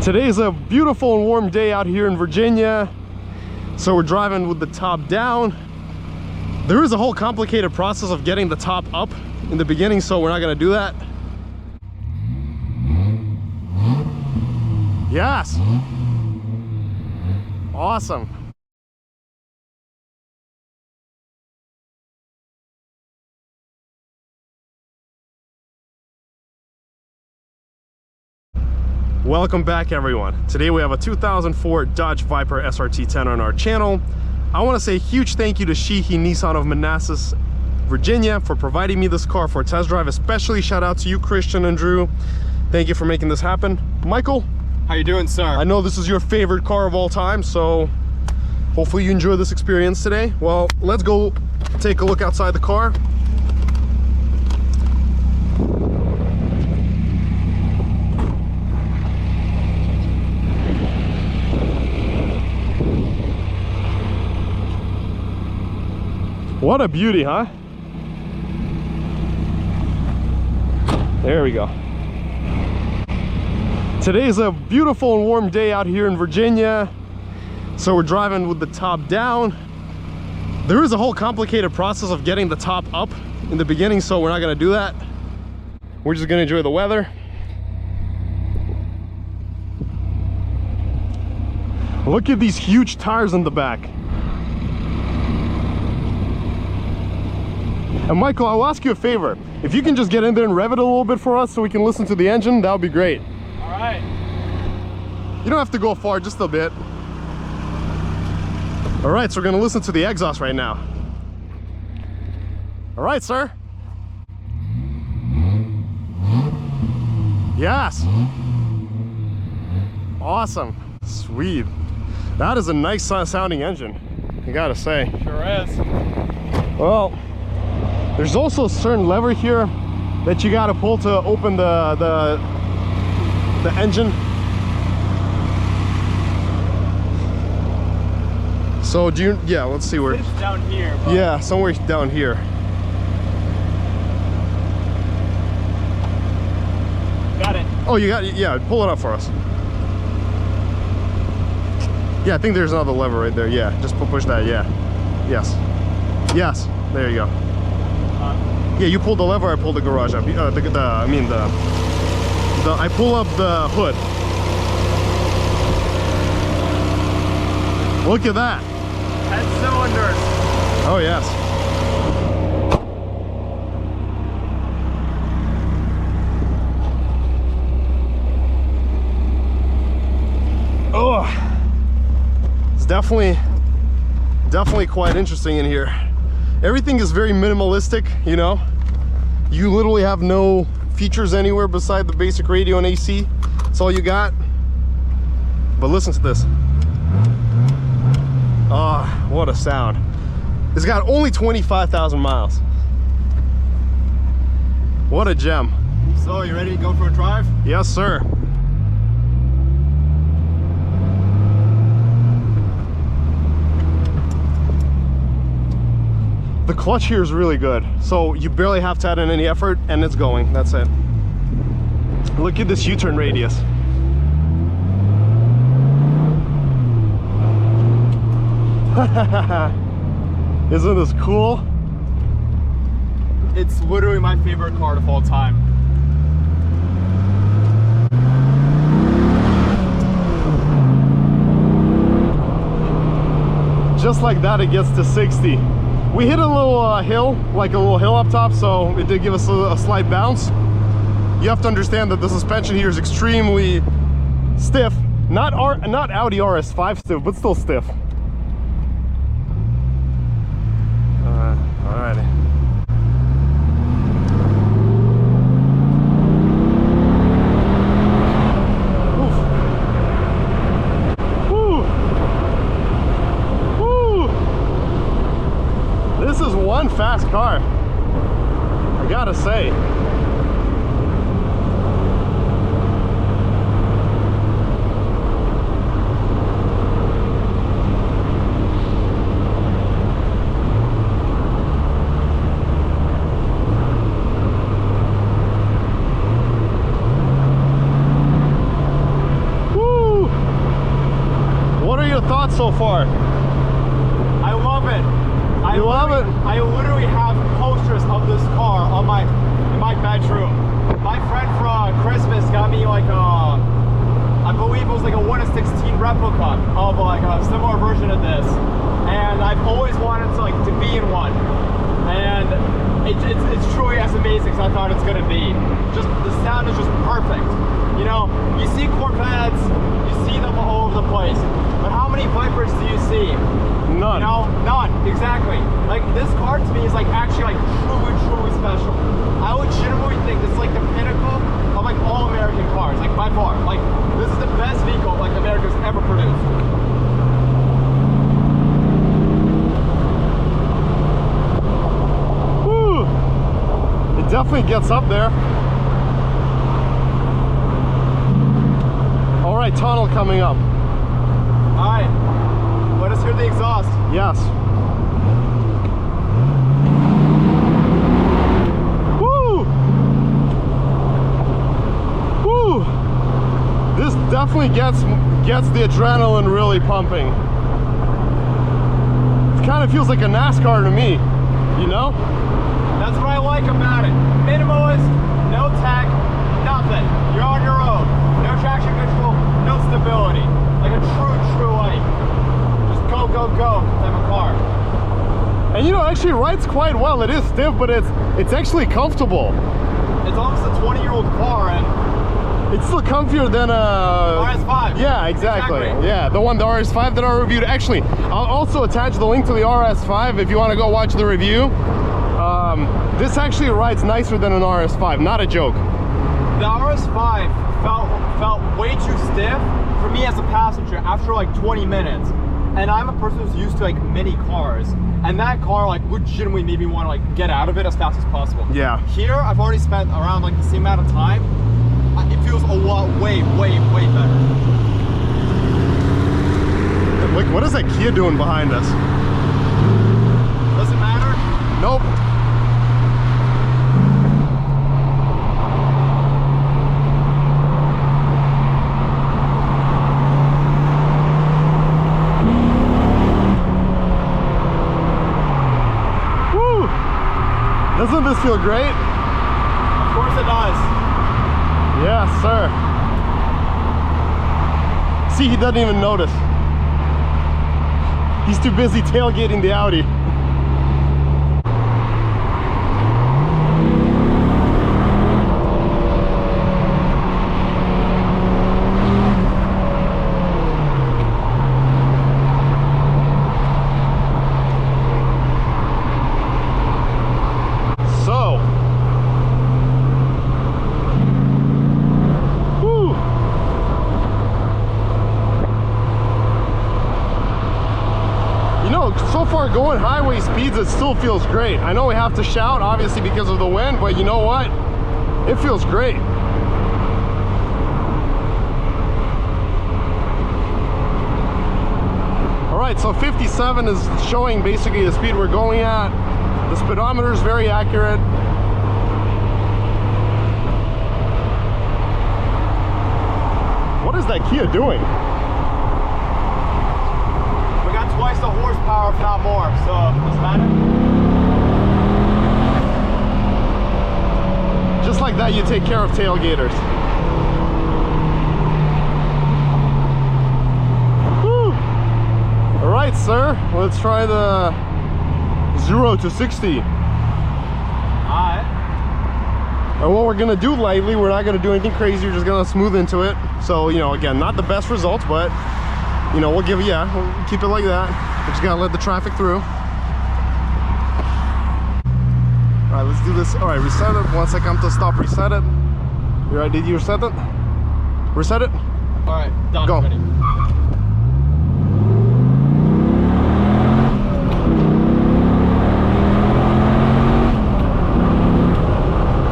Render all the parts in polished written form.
Today's a beautiful and warm day out here in Virginia, so we're driving with the top down. There is a whole complicated process of getting the top up in the beginning, so we're not going to do that. Yes. Awesome. Welcome back, everyone. Today we have a 2004 Dodge Viper SRT10 on our channel. I want to say a huge thank you to Sheehy Nissan of Manassas, Virginia, for providing me this car for a test drive. Especially shout out to you, Christian and Drew. Thank you for making this happen. Michael, how you doing, sir? I know this is your favorite car of all time, so hopefully you enjoy this experience today. Well, let's go take a look outside the car. What a beauty, huh? There we go. Today's a beautiful and warm day out here in Virginia, so we're driving with the top down. There is a whole complicated process of getting the top up in the beginning, so we're not going to do that. We're just going to enjoy the weather. Look at these huge tires in the back. And Michael, I'll ask you a favor. If you can just get in there and rev it a little bit for us so we can listen to the engine, that would be great. All right. You don't have to go far, just a bit. All right, so we're gonna listen to the exhaust right now. All right, sir. Yes. Awesome. Sweet. That is a nice sounding engine, I gotta say. Sure is. Well, there's also a certain lever here that you got to pull to open the engine. So do you, yeah, let's see where. It's down here. But... yeah, somewhere down here. Got it. Oh, you got it. Yeah, pull it up for us. Yeah, I think there's another lever right there. Yeah, just push that. Yeah. Yes. Yes. There you go. Yeah, you pulled the lever, I pulled the garage up. I pull up the hood. Look at that. 10 cylinders. Oh, yes. Oh, it's definitely quite interesting in here. Everything is very minimalistic, you know. You literally have no features anywhere beside the basic radio and AC. That's all you got. But listen to this. Ah, what a sound. It's got only 25,000 miles. What a gem. So, you ready to go for a drive? Yes, sir. The clutch here is really good, so you barely have to add in any effort and it's going. That's it. Look at this U-turn radius. Isn't this cool? It's literally my favorite car of all time. Just like that, it gets to 60. We hit a little hill, like a little hill up top, so it did give us a slight bounce. You have to understand that the suspension here is extremely stiff. Not Audi RS5 stiff, but still stiff. Alrighty. This is one fast car, I gotta say. thoughts so far? I love it. You love it? I literally have posters of this car in my bedroom. My friend for Christmas got me like I believe it was like a 1/16 replica of like a similar version of this, and I've always wanted to be in one, and it's truly as amazing as I thought it's gonna be. Just the sound is just perfect. You know, you see Corvettes, you see them all over the place, but how many Vipers do you see? None. You know, none. Exactly. Like this car to me is like actually like truly special. I legitimately think this is like the pinnacle of like all American cars, like by far. Like this is the best vehicle like America's ever produced. Woo! It definitely gets up there. All right, tunnel coming up. All right, let us hear the exhaust. Yes. Woo! Woo! This definitely gets the adrenaline really pumping. It kind of feels like a NASCAR to me, you know? That's what I like about it. Minimalist, no tech, nothing. You're on your own. No traction control, no stability. Like a true like just go type of car. And you know, actually it rides quite well. It is stiff, but it's actually comfortable. It's almost a 20-year-old car, and it's still comfier than a RS5. Yeah, exactly. Yeah, the RS5 that I reviewed. Actually, I'll also attach the link to the RS5 if you want to go watch the review. This actually rides nicer than an RS5, not a joke. The RS5 felt way too stiff for me as a passenger after like 20 minutes. And I'm a person who's used to like mini cars, and that car like legitimately made me want to like get out of it as fast as possible. Yeah. Here, I've already spent around like the same amount of time. It feels a lot way better. Like, what is that Kia doing behind us? Does it matter? Nope. Woo! Doesn't this feel great? Of course it does. Yes, sir. See, he doesn't even notice. He's too busy tailgating the Audi. So far going highway speeds, it still feels great. I know we have to shout obviously because of the wind, but you know what, it feels great. All right, so 57 is showing basically the speed we're going at. The speedometer is very accurate. What is that Kia doing? Twice the horsepower, if not more, so doesn't matter. Just like that, you take care of tailgaters. Woo. All right, sir, let's try the 0 to 60. Alright. And what we're gonna do lightly, we're not gonna do anything crazy, we're just gonna smooth into it. So, you know, again, not the best results, but you know, we'll give it, yeah, we'll keep it like that. We just gotta let the traffic through. All right, let's do this. All right, reset it. Once I come to a stop, reset it. You ready? Did you reset it? Reset it? All right, done. Go. Ready.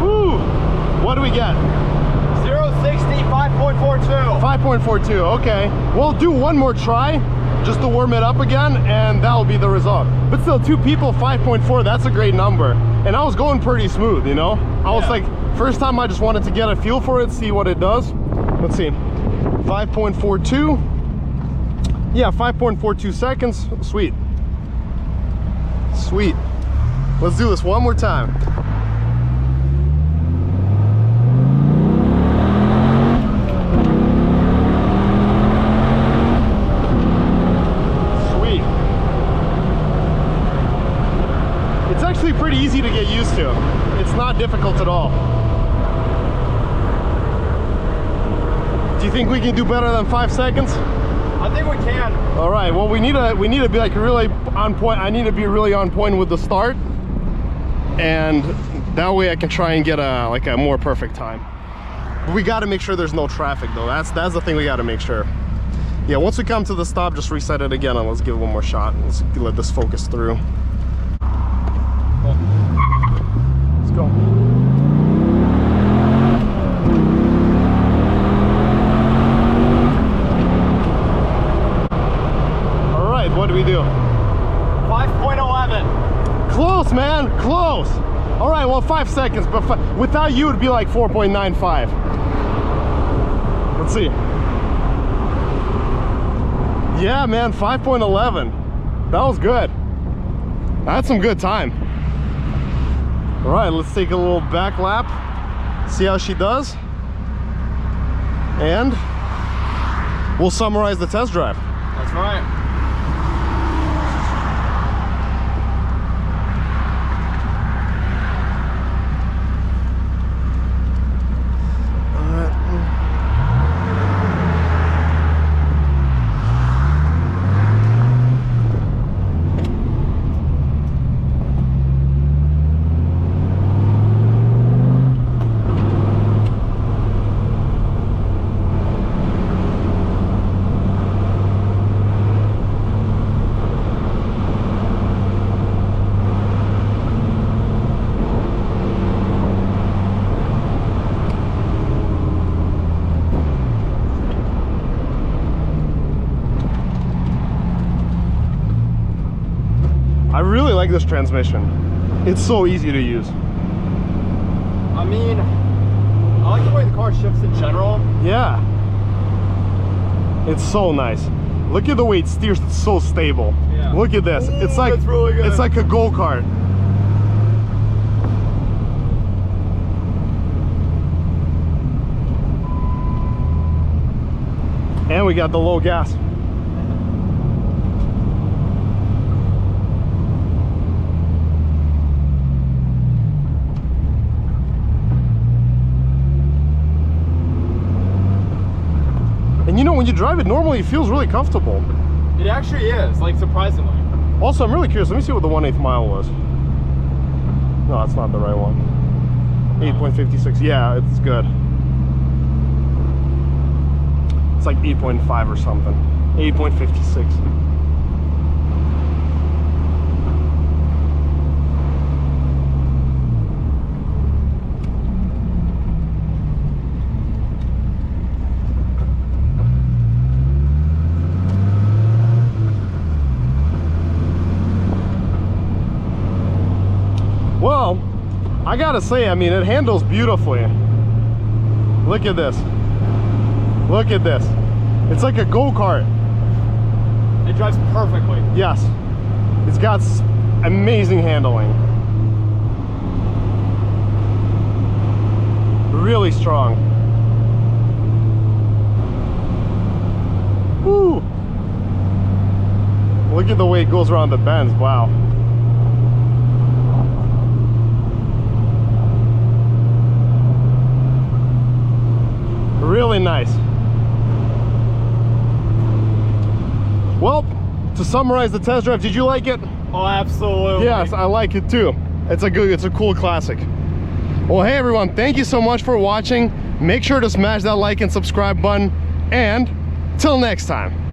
Woo! What do we get? 0-60, 5.42. 5.42, okay. We'll do one more try just to warm it up again, and that'll be the result. But still, 2 people, 5.4, that's a great number. And I was going pretty smooth, you know? I was like, first time I just wanted to get a feel for it, see what it does. Let's see, 5.42. Yeah, 5.42 seconds. Sweet. Sweet. Let's do this one more time. Sweet. It's actually pretty easy to get used to. It's not difficult at all. Do you think we can do better than 5 seconds? I think we can. All right. Well, we need to be like really on point. I need to be really on point with the start, and that way I can try and get a more perfect time. But we got to make sure there's no traffic though. That's the thing we got to make sure. Yeah. Once we come to the stop, just reset it again and let's give it one more shot. Let's let this focus through. Let's go. What do we do? 5.11. Close, man, close. All right, well, 5 seconds, but without you, it'd be like 4.95. Let's see. Yeah, man, 5.11. That was good. That's some good time. All right, let's take a little back lap, see how she does, and we'll summarize the test drive. That's right. I really like this transmission. It's so easy to use. I mean, I like the way the car shifts in general. Yeah. It's so nice. Look at the way it steers. It's so stable. Yeah. Look at this. Ooh, it's like that's really good. It's like a go-kart. And we got the low gas. And you know, when you drive it normally, it feels really comfortable. It actually is, like, surprisingly. Also, I'm really curious. Let me see what the 1/8 mile was. No, that's not the right one. 8.56. Yeah, it's good. It's like 8.5 or something. 8.56. Well, I gotta say, I mean, it handles beautifully. Look at this. Look at this. It's like a go-kart. It drives perfectly. Yes. It's got amazing handling. Really strong. Woo! Look at the way it goes around the bends. Wow. Really nice. Well, to summarize the test drive, did you like it? Oh, absolutely. Yes, I like it too. It's a cool classic. Well, hey everyone, thank you so much for watching. Make sure to smash that like and subscribe button, and till next time.